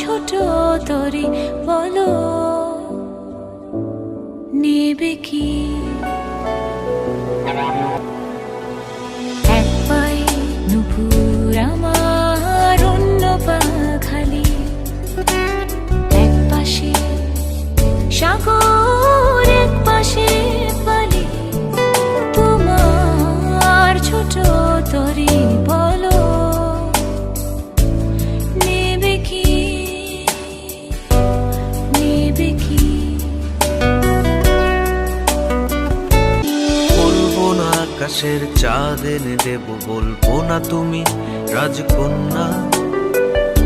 ছোট তরি বলো নেবে কি? এক পায়ে নুপুর আমার, অন্য পা খালি, এক পাশে সাগর এক পাশে বালি, তোমার ছোট তরি বলো নেবে কি, নেবে কি? বলবো না আকাশের চাঁদ এনে দেব, বলবো না তুমি রাজকন্যা,